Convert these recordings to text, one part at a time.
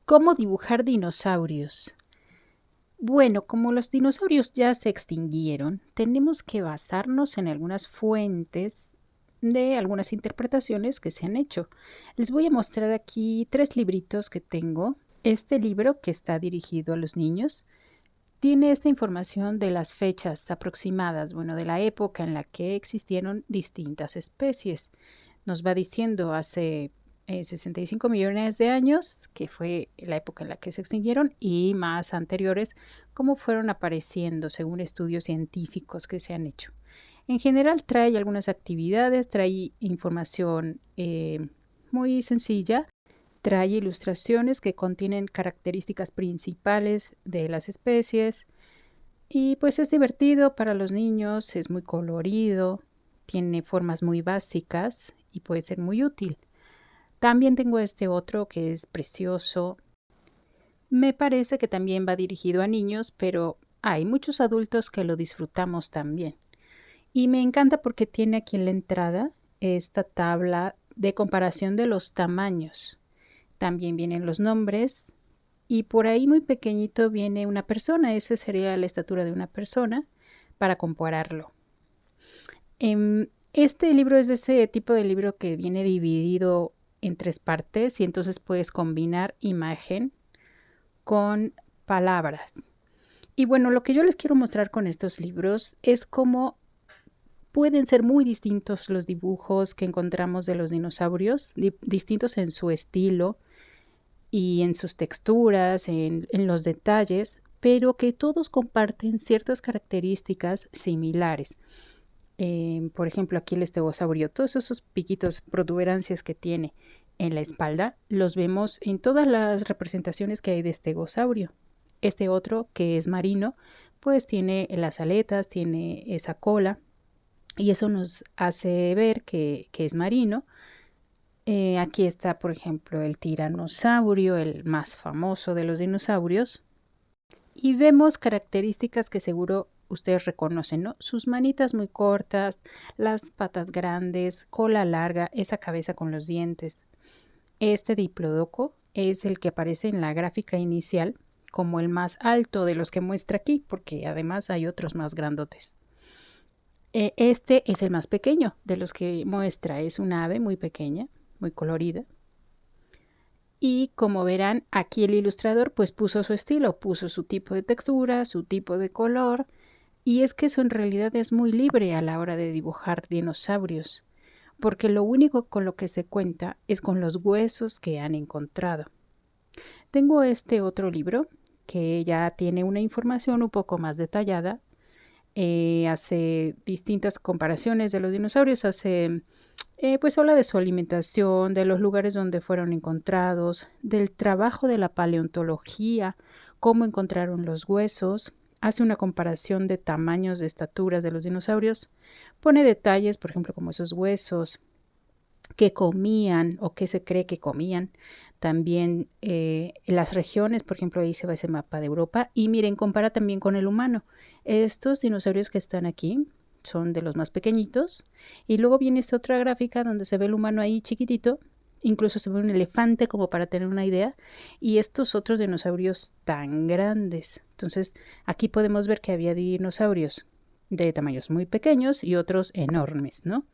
¿Cómo dibujar dinosaurios? Bueno, como los dinosaurios ya se extinguieron, tenemos que basarnos en algunas fuentes de algunas interpretaciones que se han hecho. Les voy a mostrar aquí 3 libritos que tengo. Este libro, que está dirigido a los niños, tiene esta información de las fechas aproximadas, bueno, de la época en la que existieron distintas especies. Nos va diciendo hace 65 millones de años, que fue la época en la que se extinguieron, y más anteriores, cómo fueron apareciendo según estudios científicos que se han hecho. En general trae algunas actividades, trae información muy sencilla, trae ilustraciones que contienen características principales de las especies y pues es divertido para los niños, es muy colorido, tiene formas muy básicas y puede ser muy útil. También tengo este otro que es precioso. Me parece que también va dirigido a niños, pero hay muchos adultos que lo disfrutamos también. Y me encanta porque tiene aquí en la entrada esta tabla de comparación de los tamaños. También vienen los nombres y por ahí muy pequeñito viene una persona. Esa sería la estatura de una persona para compararlo. Este libro es de ese tipo de libro que viene dividido en 3 partes y entonces puedes combinar imagen con palabras. Y bueno, lo que yo les quiero mostrar con estos libros es cómo pueden ser muy distintos los dibujos que encontramos de los dinosaurios, distintos en su estilo y en sus texturas, en los detalles, pero que todos comparten ciertas características similares. Por ejemplo, aquí el estegosaurio, todos esos piquitos, protuberancias que tiene en la espalda, los vemos en todas las representaciones que hay de estegosaurio. Este otro, que es marino, pues tiene las aletas, tiene esa cola, y eso nos hace ver que es marino. Aquí está, por ejemplo, el tiranosaurio, el más famoso de los dinosaurios, y vemos características que seguro ustedes reconocen, ¿no? Sus manitas muy cortas, las patas grandes, cola larga, esa cabeza con los dientes. Este diplodocus es el que aparece en la gráfica inicial como el más alto de los que muestra aquí, porque además hay otros más grandotes. Este es el más pequeño de los que muestra, es una ave muy pequeña, muy colorida. Y como verán, aquí el ilustrador pues puso su estilo, puso su tipo de textura, su tipo de color, y es que eso en realidad es muy libre a la hora de dibujar dinosaurios, porque lo único con lo que se cuenta es con los huesos que han encontrado. Tengo este otro libro que ya tiene una información un poco más detallada, hace distintas comparaciones de los dinosaurios, pues habla de su alimentación, de los lugares donde fueron encontrados, del trabajo de la paleontología, cómo encontraron los huesos, hace una comparación de tamaños, de estaturas de los dinosaurios, pone detalles, por ejemplo, como esos huesos, qué comían o qué se cree que comían. También las regiones, por ejemplo, ahí se va ese mapa de Europa y miren, compara también con el humano. Estos dinosaurios que están aquí son de los más pequeñitos y luego viene esta otra gráfica donde se ve el humano ahí chiquitito, incluso se ve un elefante como para tener una idea y estos otros dinosaurios tan grandes. Entonces aquí podemos ver que había dinosaurios de tamaños muy pequeños y otros enormes, ¿no?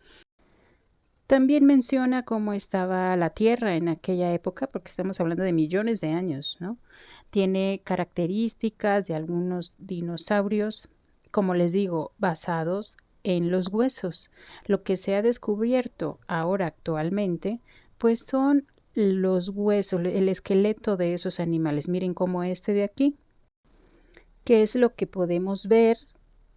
También menciona cómo estaba la Tierra en aquella época, porque estamos hablando de millones de años, ¿no? Tiene características de algunos dinosaurios, como les digo, basados en los huesos. Lo que se ha descubierto ahora actualmente, pues son los huesos, el esqueleto de esos animales. Miren como este de aquí, que es lo que podemos ver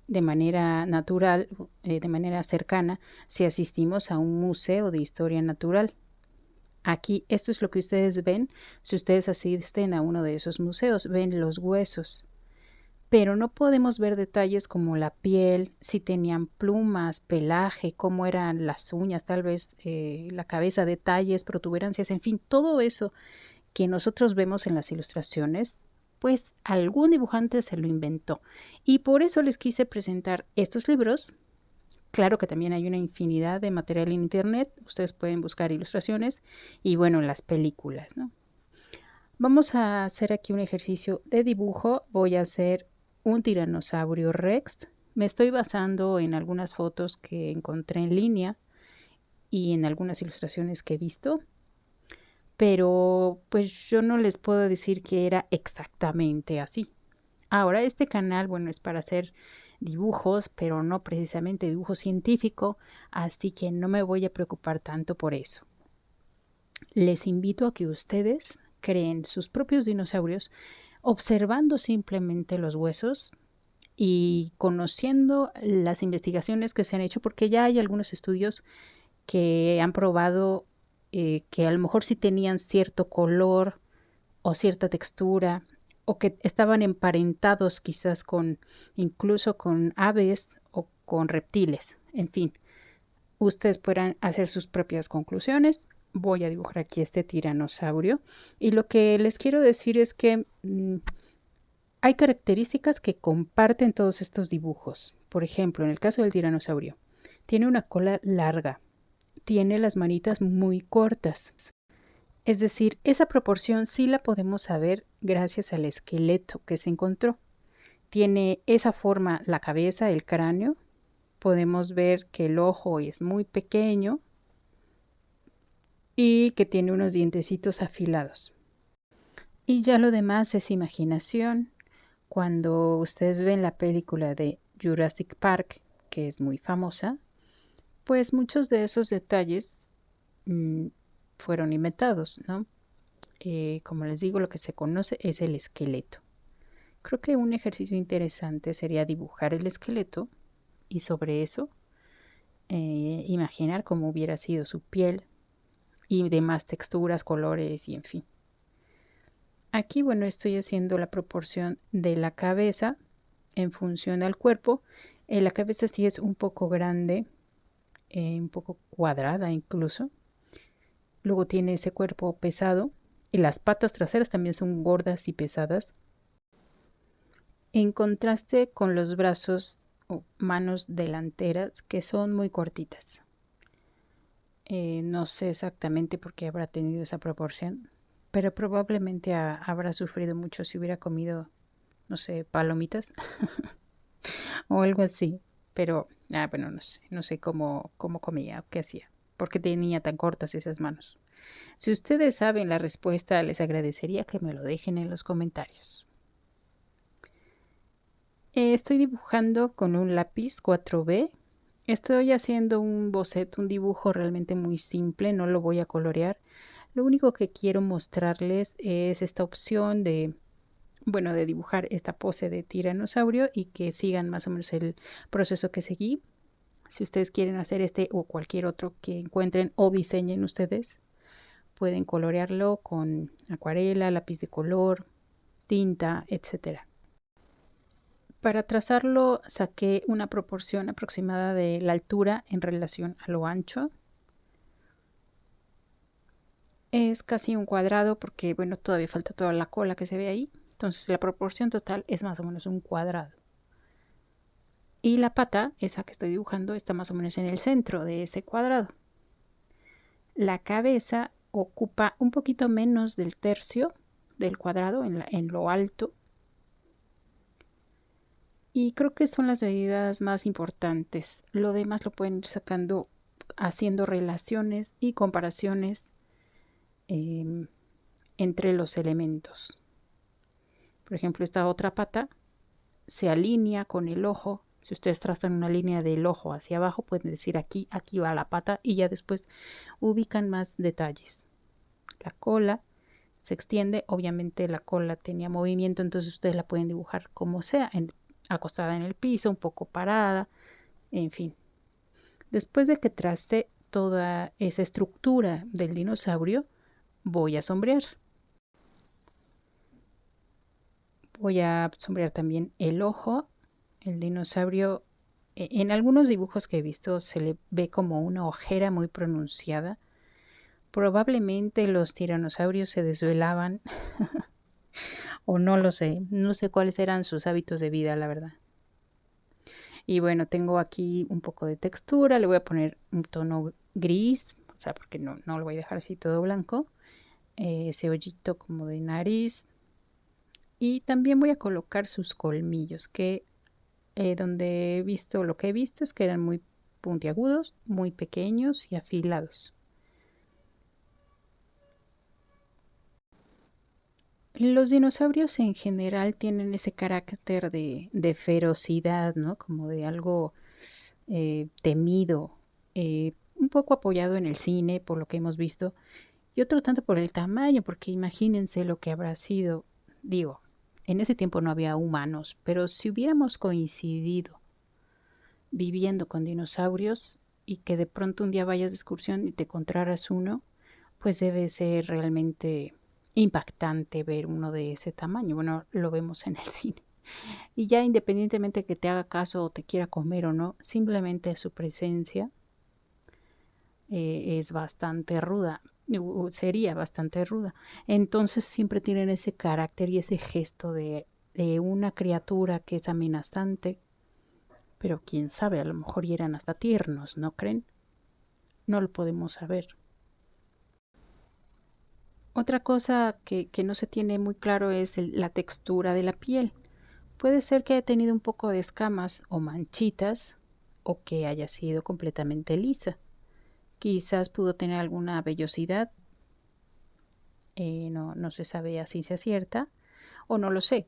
de manera natural, de manera cercana, si asistimos a un museo de historia natural. Aquí, esto es lo que ustedes ven si ustedes asisten a uno de esos museos, ven los huesos, pero no podemos ver detalles como la piel, si tenían plumas, pelaje, cómo eran las uñas, tal vez la cabeza, detalles, protuberancias, en fin, todo eso que nosotros vemos en las ilustraciones, pues algún dibujante se lo inventó. Y por eso les quise presentar estos libros. Claro que también hay una infinidad de material en internet, ustedes pueden buscar ilustraciones y bueno, las películas, ¿no? Vamos a hacer aquí un ejercicio de dibujo. Voy a hacer un tiranosaurio rex. Me estoy basando en algunas fotos que encontré en línea y en algunas ilustraciones que he visto, pero pues yo no les puedo decir que era exactamente así. Ahora, este canal, bueno, es para hacer dibujos, pero no precisamente dibujo científico, así que no me voy a preocupar tanto por eso. Les invito a que ustedes creen sus propios dinosaurios observando simplemente los huesos y conociendo las investigaciones que se han hecho, porque ya hay algunos estudios que han probado que a lo mejor sí tenían cierto color o cierta textura o que estaban emparentados quizás con incluso con aves o con reptiles. En fin, ustedes podrán hacer sus propias conclusiones. Voy a dibujar aquí este tiranosaurio y lo que les quiero decir es que hay características que comparten todos estos dibujos. Por ejemplo, en el caso del tiranosaurio, tiene una cola larga, tiene las manitas muy cortas. Es decir, esa proporción sí la podemos saber gracias al esqueleto que se encontró. Tiene esa forma la cabeza, el cráneo. Podemos ver que el ojo es muy pequeño y que tiene unos dientecitos afilados. Y ya lo demás es imaginación. Cuando ustedes ven la película de Jurassic Park, que es muy famosa, pues muchos de esos detalles fueron inventados, ¿no? Como les digo, lo que se conoce es el esqueleto. Creo que un ejercicio interesante sería dibujar el esqueleto y sobre eso imaginar cómo hubiera sido su piel y demás texturas, colores y en fin. Aquí, bueno, estoy haciendo la proporción de la cabeza en función al cuerpo. La cabeza sí es un poco grande, un poco cuadrada incluso. Luego tiene ese cuerpo pesado y las patas traseras también son gordas y pesadas. En contraste con los brazos o manos delanteras que son muy cortitas. No sé exactamente por qué habrá tenido esa proporción, pero probablemente habrá sufrido mucho si hubiera comido, no sé, palomitas o algo así. Pero, bueno, no sé cómo comía o qué hacía, por qué tenía tan cortas esas manos. Si ustedes saben la respuesta, les agradecería que me lo dejen en los comentarios. Estoy dibujando con un lápiz 4B. Estoy haciendo un boceto, un dibujo realmente muy simple, no lo voy a colorear. Lo único que quiero mostrarles es esta opción de, bueno, de dibujar esta pose de tiranosaurio y que sigan más o menos el proceso que seguí. Si ustedes quieren hacer este o cualquier otro que encuentren o diseñen ustedes, pueden colorearlo con acuarela, lápiz de color, tinta, etcétera. Para trazarlo saqué una proporción aproximada de la altura en relación a lo ancho. Es casi un cuadrado porque, bueno, todavía falta toda la cola que se ve ahí. Entonces la proporción total es más o menos un cuadrado. Y la pata, esa que estoy dibujando, está más o menos en el centro de ese cuadrado. La cabeza ocupa un poquito menos del tercio del cuadrado en lo alto. Y creo que son las medidas más importantes. Lo demás lo pueden ir sacando haciendo relaciones y comparaciones entre los elementos. Por ejemplo, esta otra pata se alinea con el ojo. Si ustedes trazan una línea del ojo hacia abajo, pueden decir aquí va la pata y ya después ubican más detalles. La cola se extiende, obviamente la cola tenía movimiento, entonces ustedes la pueden dibujar como sea, acostada en el piso, un poco parada, en fin. Después de que tracé toda esa estructura del dinosaurio, voy a sombrear. Voy a sombrear también el ojo. El dinosaurio, en algunos dibujos que he visto, se le ve como una ojera muy pronunciada. Probablemente los tiranosaurios se desvelaban o no lo sé. No sé cuáles eran sus hábitos de vida, la verdad. Y bueno, tengo aquí un poco de textura. Le voy a poner un tono gris, o sea, porque no lo voy a dejar así todo blanco. ese hoyito como de nariz. Y también voy a colocar sus colmillos, que donde he visto, lo que he visto es que eran muy puntiagudos, muy pequeños y afilados. Los dinosaurios en general tienen ese carácter de ferocidad, ¿no? Como de algo temido, un poco apoyado en el cine por lo que hemos visto, y otro tanto por el tamaño, porque imagínense lo que habrá sido. Digo, en ese tiempo no había humanos, pero si hubiéramos coincidido viviendo con dinosaurios y que de pronto un día vayas de excursión y te encontraras uno, pues debe ser realmente impactante ver uno de ese tamaño. Bueno, lo vemos en el cine. Y ya independientemente que te haga caso o te quiera comer o no, simplemente su presencia es bastante ruda, sería bastante ruda. Entonces siempre tienen ese carácter y ese gesto de una criatura que es amenazante, pero quién sabe, a lo mejor eran hasta tiernos, ¿no creen? No lo podemos saber. Otra cosa que no se tiene muy claro es la textura de la piel. Puede ser que haya tenido un poco de escamas o manchitas o que haya sido completamente lisa. Quizás pudo tener alguna vellosidad, no se sabe a ciencia cierta, o no lo sé.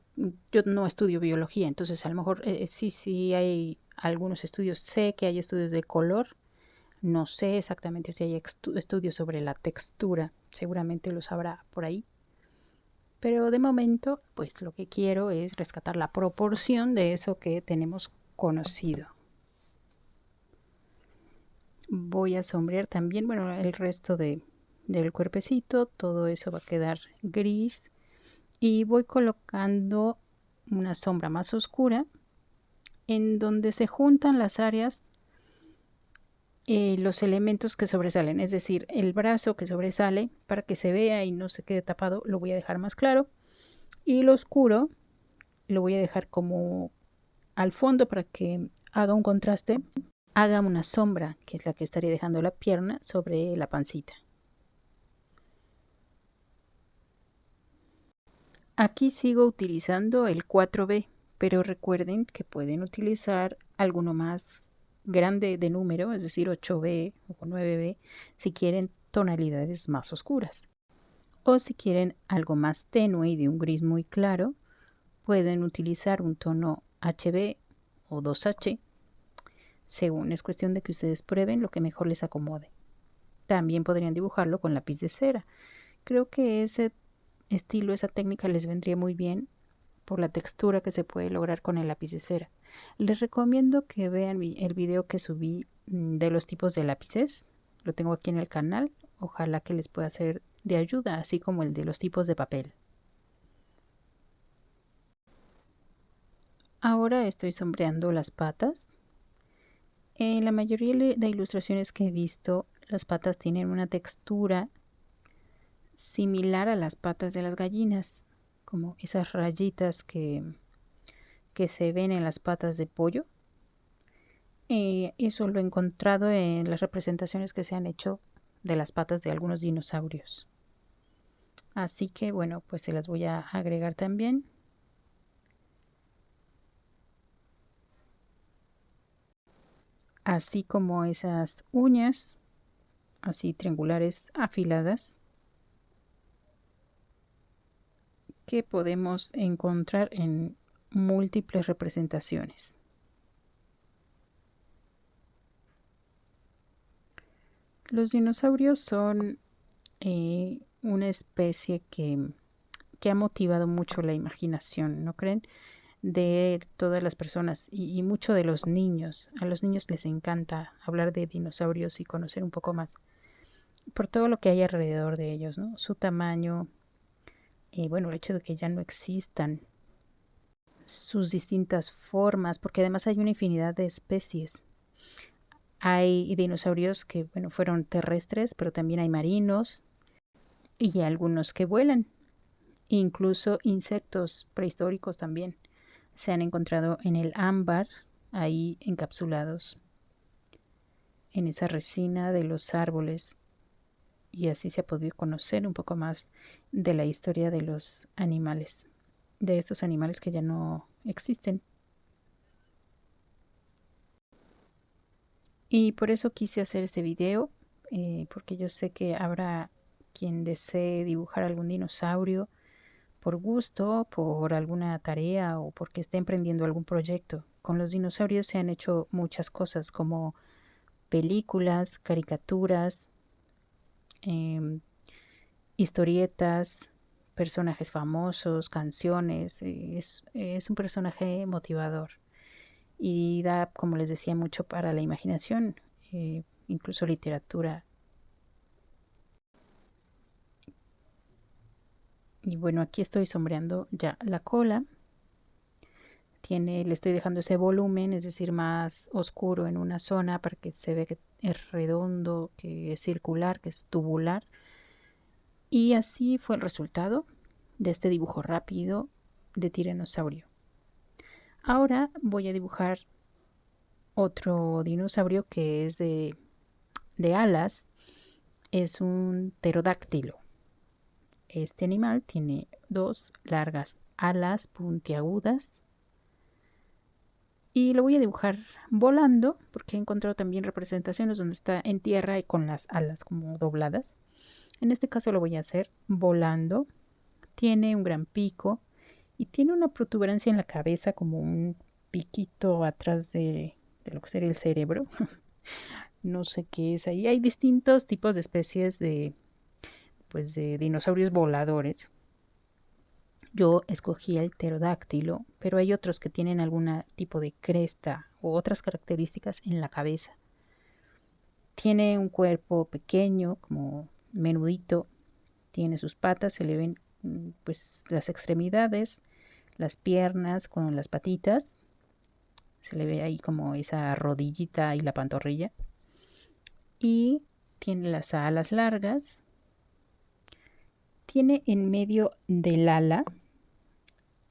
Yo no estudio biología, entonces a lo mejor sí hay algunos estudios. Sé que hay estudios de color, no sé exactamente si hay estudios sobre la textura, seguramente los habrá por ahí. Pero de momento, pues lo que quiero es rescatar la proporción de eso que tenemos conocido. Voy a sombrear también, bueno, el resto del cuerpecito, todo eso va a quedar gris. Y voy colocando una sombra más oscura en donde se juntan las áreas, los elementos que sobresalen, es decir, el brazo que sobresale para que se vea y no se quede tapado, lo voy a dejar más claro. Y lo oscuro lo voy a dejar como al fondo para que haga un contraste, haga una sombra, que es la que estaría dejando la pierna sobre la pancita. Aquí sigo utilizando el 4B, pero recuerden que pueden utilizar alguno más grande de número, es decir, 8B o 9B, si quieren tonalidades más oscuras. O si quieren algo más tenue y de un gris muy claro, pueden utilizar un tono HB o 2H, según es cuestión de que ustedes prueben lo que mejor les acomode. También podrían dibujarlo con lápiz de cera. Creo que ese estilo, esa técnica les vendría muy bien por la textura que se puede lograr con el lápiz de cera. Les recomiendo que vean el video que subí de los tipos de lápices. Lo tengo aquí en el canal. Ojalá que les pueda ser de ayuda, así como el de los tipos de papel. Ahora estoy sombreando las patas. En la mayoría de ilustraciones que he visto, las patas tienen una textura similar a las patas de las gallinas, como esas rayitas que se ven en las patas de pollo. Eso lo he encontrado en las representaciones que se han hecho de las patas de algunos dinosaurios. Así que bueno, pues se las voy a agregar también. Así como esas uñas, así triangulares afiladas, que podemos encontrar en múltiples representaciones. Los dinosaurios son una especie que ha motivado mucho la imaginación, ¿no creen? De todas las personas y mucho de los niños. A los niños les encanta hablar de dinosaurios y conocer un poco más por todo lo que hay alrededor de ellos, ¿no? Su tamaño, bueno, el hecho de que ya no existan, sus distintas formas, porque además hay una infinidad de especies. Hay dinosaurios que, bueno, fueron terrestres, pero también hay marinos y algunos que vuelan. Incluso insectos prehistóricos también se han encontrado en el ámbar, ahí encapsulados en esa resina de los árboles. y así se ha podido conocer un poco más de la historia de los animales, de estos animales que ya no existen. Y por eso quise hacer este video, porque yo sé que habrá quien desee dibujar algún dinosaurio por gusto, por alguna tarea o porque esté emprendiendo algún proyecto. Con los dinosaurios se han hecho muchas cosas como películas, caricaturas, em, historietas, personajes famosos, canciones. Es un personaje motivador y da, como les decía, mucho para la imaginación, incluso literatura. Y bueno, aquí estoy sombreando ya la cola. Le estoy dejando ese volumen, es decir, más oscuro en una zona para que se vea que es redondo, que es circular, que es tubular. Y así fue el resultado de este dibujo rápido de tiranosaurio. Ahora voy a dibujar otro dinosaurio que es de alas. Es un pterodáctilo. Este animal tiene dos largas alas puntiagudas y lo voy a dibujar volando porque he encontrado también representaciones donde está en tierra y con las alas como dobladas. En este caso lo voy a hacer volando. Tiene un gran pico y tiene una protuberancia en la cabeza como un piquito atrás de lo que sería el cerebro. No sé qué es ahí. Hay distintos tipos de especies de dinosaurios voladores. Yo escogí el pterodáctilo, pero hay otros que tienen algún tipo de cresta o otras características en la cabeza. Tiene un cuerpo pequeño, como menudito, tiene sus patas, se le ven pues las extremidades, las piernas con las patitas, se le ve ahí como esa rodillita y la pantorrilla. Y tiene las alas largas, tiene en medio del ala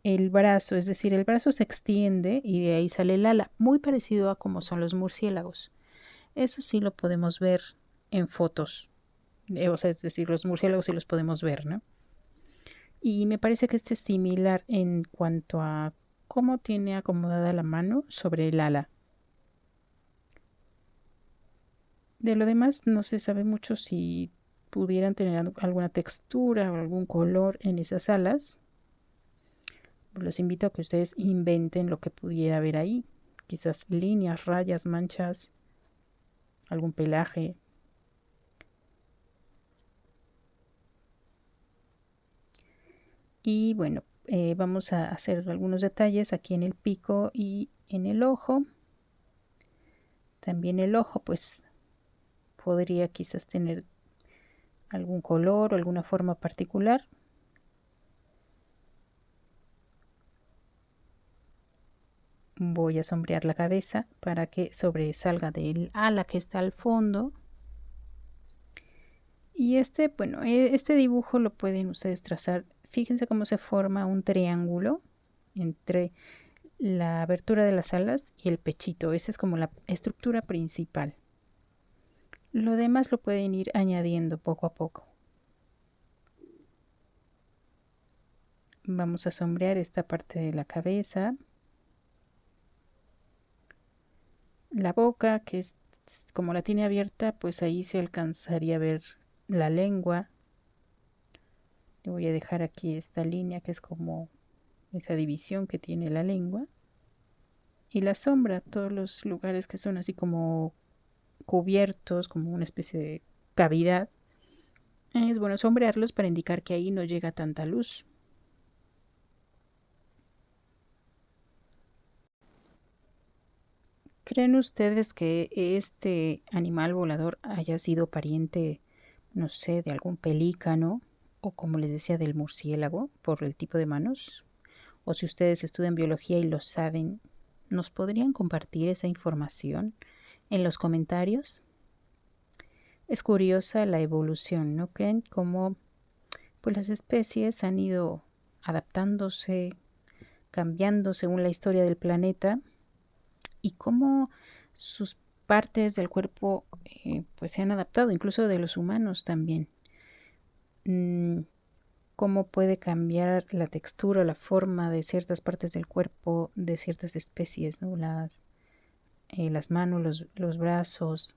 el brazo, es decir, el brazo se extiende y de ahí sale el ala, muy parecido a como son los murciélagos. Eso sí lo podemos ver en fotos, o sea, es decir, los murciélagos sí los podemos ver, ¿no? Y me parece que este es similar en cuanto a cómo tiene acomodada la mano sobre el ala. De lo demás no se sabe mucho si pudieran tener alguna textura o algún color en esas alas. Los invito a que ustedes inventen lo que pudiera haber ahí. Quizás líneas, rayas, manchas, algún pelaje. Y bueno, vamos a hacer algunos detalles aquí en el pico y en el ojo. También el ojo pues podría quizás tener algún color o alguna forma particular. Voy a sombrear la cabeza para que sobresalga del ala que está al fondo. Y bueno, este dibujo lo pueden ustedes trazar. Fíjense cómo se forma un triángulo entre la abertura de las alas y el pechito. Esa es como la estructura principal. Lo demás lo pueden ir añadiendo poco a poco. Vamos a sombrear esta parte de la cabeza. La boca, que es como la tiene abierta, pues ahí se alcanzaría a ver la lengua. Le voy a dejar aquí esta línea que es como esa división que tiene la lengua. Y la sombra, todos los lugares que son así como cubiertos, como una especie de cavidad. Es bueno sombrearlos para indicar que ahí no llega tanta luz. ¿Creen ustedes que este animal volador haya sido pariente, no sé, de algún pelícano o como les decía, del murciélago por el tipo de manos? O si ustedes estudian biología y lo saben, ¿nos podrían compartir esa información en los comentarios? Es curiosa la evolución, ¿no creen? Cómo pues las especies han ido adaptándose, cambiando según la historia del planeta y cómo sus partes del cuerpo pues se han adaptado, incluso de los humanos también. cómo puede cambiar la textura o la forma de ciertas partes del cuerpo de ciertas especies, ¿no? Las manos, los brazos,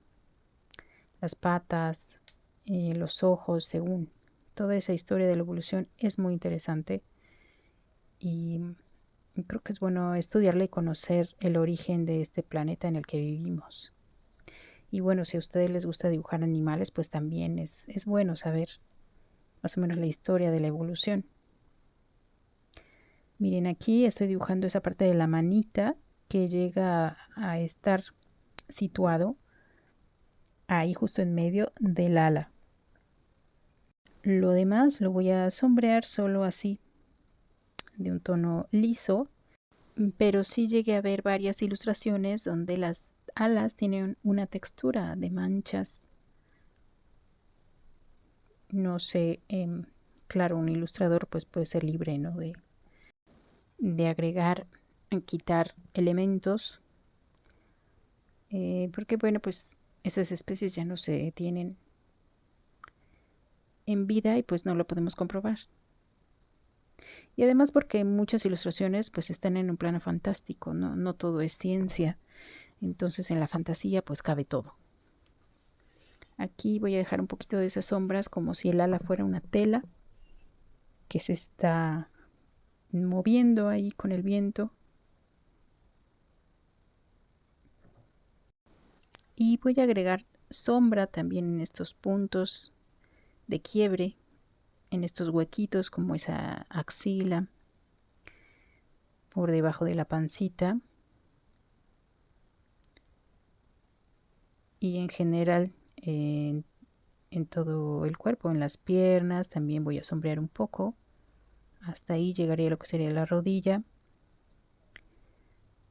las patas, los ojos, según. Toda esa historia de la evolución es muy interesante y creo que es bueno estudiarla y conocer el origen de este planeta en el que vivimos. Y bueno, si a ustedes les gusta dibujar animales, pues también es bueno saber más o menos la historia de la evolución. Miren, aquí estoy dibujando esa parte de la manita que llega a estar situado ahí justo en medio del ala. Lo demás lo voy a sombrear solo así, de un tono liso, pero sí llegué a ver varias ilustraciones donde las alas tienen una textura de manchas. No sé, claro, un ilustrador pues puede ser libre, ¿no? De agregar, quitar elementos, porque bueno, pues esas especies ya no se tienen en vida y pues no lo podemos comprobar. Y además porque muchas ilustraciones pues están en un plano fantástico, ¿no? No todo es ciencia, entonces en la fantasía pues cabe todo. Aquí voy a dejar un poquito de esas sombras como si el ala fuera una tela que se está moviendo ahí con el viento. Y voy a agregar sombra también en estos puntos de quiebre, en estos huequitos como esa axila, por debajo de la pancita. Y en general en todo el cuerpo, en las piernas también voy a sombrear un poco. Hasta ahí llegaría a lo que sería la rodilla.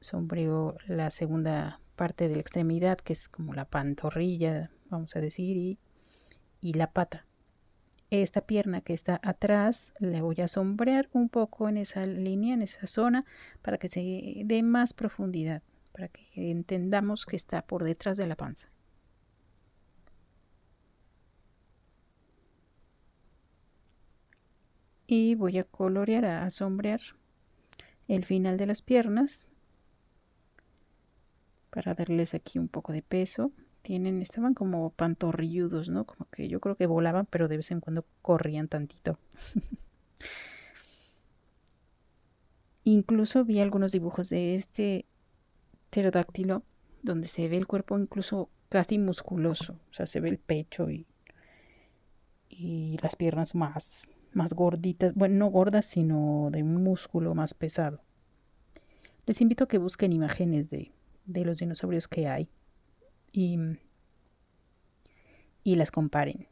Sombreo la segunda parte de la extremidad, que es como la pantorrilla, vamos a decir, y la pata. Esta pierna que está atrás la voy a sombrear un poco en esa línea, en esa zona, para que se dé más profundidad, para que entendamos que está por detrás de la panza. Y voy a colorear, a sombrear el final de las piernas para darles aquí un poco de peso. Estaban como pantorrilludos, ¿no? Como que yo creo que volaban, pero de vez en cuando corrían tantito. Incluso vi algunos dibujos de este pterodáctilo donde se ve el cuerpo incluso casi musculoso, o sea, se ve el pecho y las piernas más gorditas, bueno, no gordas, sino de músculo más pesado. Les invito a que busquen imágenes de los dinosaurios que hay y, y las comparen.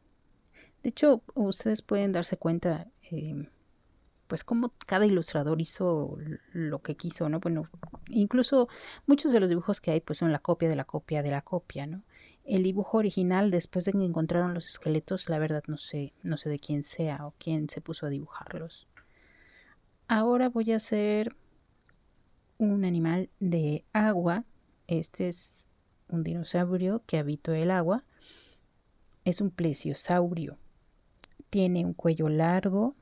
De hecho, ustedes pueden darse cuenta, pues, cómo cada ilustrador hizo lo que quiso, ¿no? Bueno, incluso muchos de los dibujos que hay, pues, son la copia de la copia de la copia, ¿no? El dibujo original, después de que encontraron los esqueletos, la verdad no sé de quién sea o quién se puso a dibujarlos. Ahora voy a hacer un animal de agua. Este es un dinosaurio que habitó el agua. Es un plesiosaurio. Tiene un cuello largo,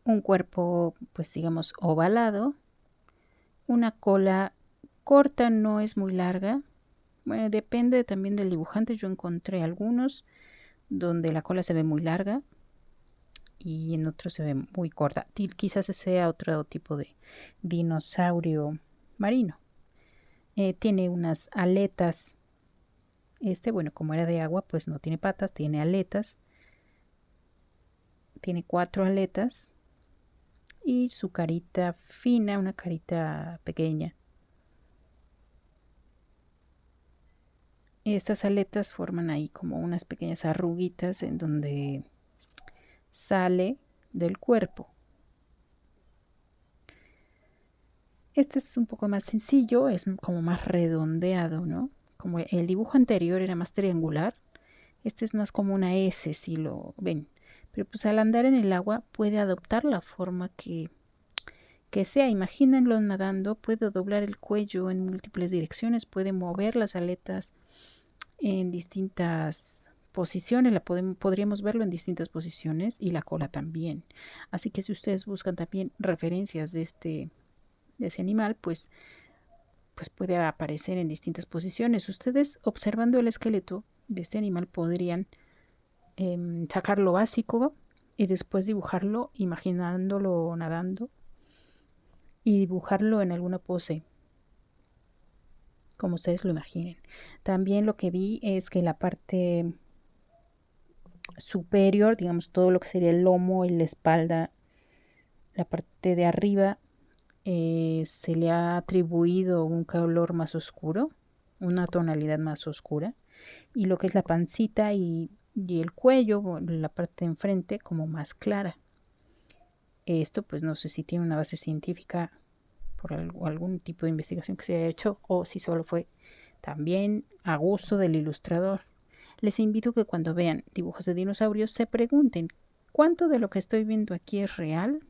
un cuerpo, pues digamos, ovalado, una cola corta, no es muy larga. Bueno, depende también del dibujante. Yo encontré algunos donde la cola se ve muy larga y en otros se ve muy corta. Quizás sea otro tipo de dinosaurio marino. Tiene unas aletas. Bueno, como era de agua, pues no tiene patas, tiene aletas. Tiene 4 aletas y su carita fina, una carita pequeña. Estas aletas forman ahí como unas pequeñas arruguitas en donde sale del cuerpo. Este es un poco más sencillo, es como más redondeado, ¿no? Como el dibujo anterior era más triangular, este es más como una S, si lo ven. Pero pues al andar en el agua puede adoptar la forma que sea. Imagínenlo nadando, puede doblar el cuello en múltiples direcciones, puede mover las aletas en distintas posiciones, podríamos verlo en distintas posiciones y la cola también. Así que si ustedes buscan también referencias de ese animal, pues puede aparecer en distintas posiciones. Ustedes observando el esqueleto de este animal podrían sacar lo básico y después dibujarlo imaginándolo nadando y dibujarlo en alguna pose como ustedes lo imaginen. También lo que vi es que la parte superior, digamos todo lo que sería el lomo y la espalda, la parte de arriba, se le ha atribuido un color más oscuro, una tonalidad más oscura, y lo que es la pancita y el cuello, la parte de enfrente, como más clara. Esto pues no sé si tiene una base científica por algún tipo de investigación que se haya hecho o si solo fue también a gusto del ilustrador. Les invito a que cuando vean dibujos de dinosaurios se pregunten cuánto de lo que estoy viendo aquí es real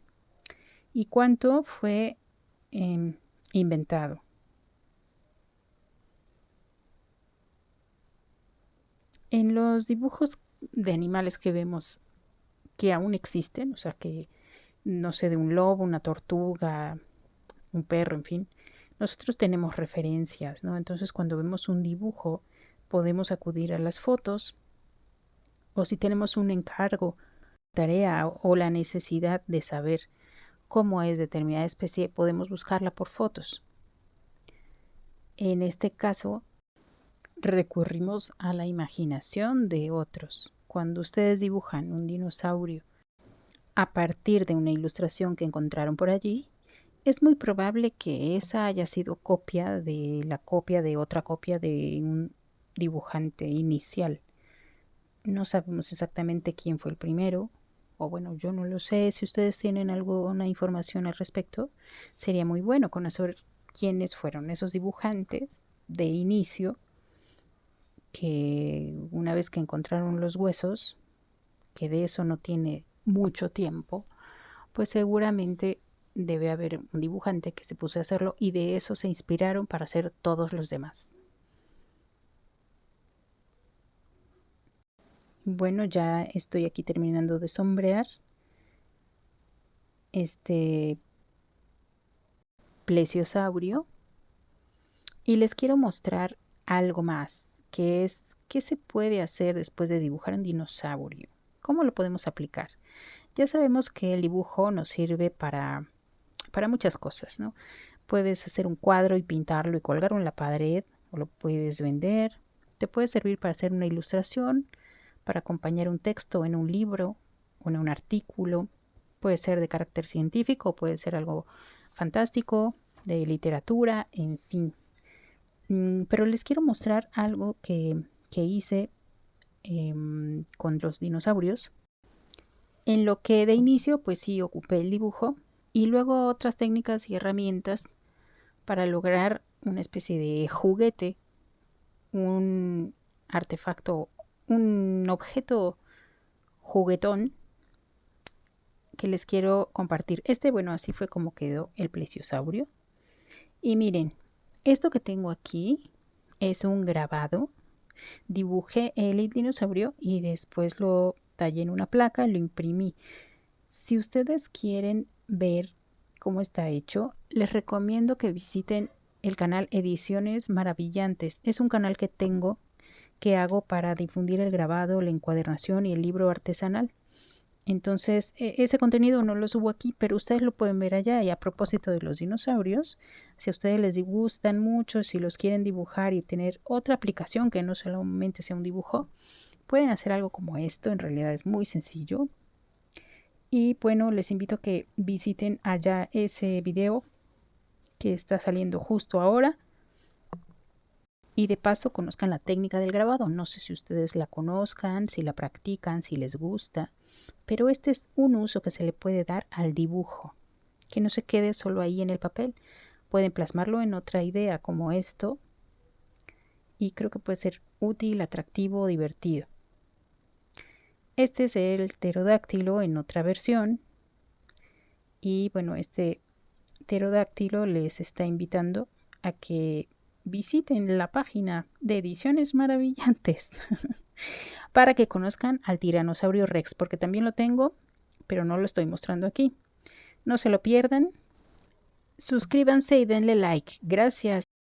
y cuánto fue inventado. En los dibujos de animales que vemos que aún existen, o sea que no sé, de un lobo, una tortuga, un perro, en fin, nosotros tenemos referencias, ¿no? Entonces cuando vemos un dibujo podemos acudir a las fotos o si tenemos un encargo, tarea o la necesidad de saber cómo es determinada especie, podemos buscarla por fotos. En este caso, recurrimos a la imaginación de otros. Cuando ustedes dibujan un dinosaurio a partir de una ilustración que encontraron por allí, es muy probable que esa haya sido copia de la copia de otra copia de un dibujante inicial. No sabemos exactamente quién fue el primero, o bueno, yo no lo sé. Si ustedes tienen alguna información al respecto, sería muy bueno conocer quiénes fueron esos dibujantes de inicio que una vez que encontraron los huesos, que de eso no tiene mucho tiempo, pues seguramente debe haber un dibujante que se puso a hacerlo y de eso se inspiraron para hacer todos los demás. Bueno, ya estoy aquí terminando de sombrear este plesiosaurio y les quiero mostrar algo más, que es qué se puede hacer después de dibujar un dinosaurio. ¿Cómo lo podemos aplicar? Ya sabemos que el dibujo nos sirve para muchas cosas, ¿no? Puedes hacer un cuadro y pintarlo y colgarlo en la pared, o lo puedes vender. Te puede servir para hacer una ilustración, para acompañar un texto en un libro o en un artículo. Puede ser de carácter científico, puede ser algo fantástico, de literatura, en fin. Pero les quiero mostrar algo que hice con los dinosaurios, en lo que de inicio pues sí ocupé el dibujo y luego otras técnicas y herramientas para lograr una especie de juguete, un artefacto, un objeto juguetón que les quiero compartir. Bueno, así fue como quedó el plesiosaurio. Y miren, esto que tengo aquí es un grabado. Dibujé el dinosaurio y después lo tallé en una placa y lo imprimí. Si ustedes quieren ver cómo está hecho, les recomiendo que visiten el canal Ediciones Maravillantes. Es un canal que hago para difundir el grabado, la encuadernación y el libro artesanal. Entonces, ese contenido no lo subo aquí, pero ustedes lo pueden ver allá. Y a propósito de los dinosaurios, si a ustedes les gustan mucho, si los quieren dibujar y tener otra aplicación que no solamente sea un dibujo, pueden hacer algo como esto. En realidad es muy sencillo. Y bueno, les invito a que visiten allá ese video que está saliendo justo ahora. Y de paso conozcan la técnica del grabado. No sé si ustedes la conozcan, si la practican, si les gusta. Pero este es un uso que se le puede dar al dibujo. Que no se quede solo ahí en el papel. Pueden plasmarlo en otra idea como esto. Y creo que puede ser útil, atractivo, divertido. Este es el pterodáctilo en otra versión. Y bueno, este pterodáctilo les está invitando a que visiten la página de Ediciones Maravillantes para que conozcan al Tiranosaurio Rex, porque también lo tengo, pero no lo estoy mostrando aquí. No se lo pierdan. Suscríbanse y denle like. Gracias.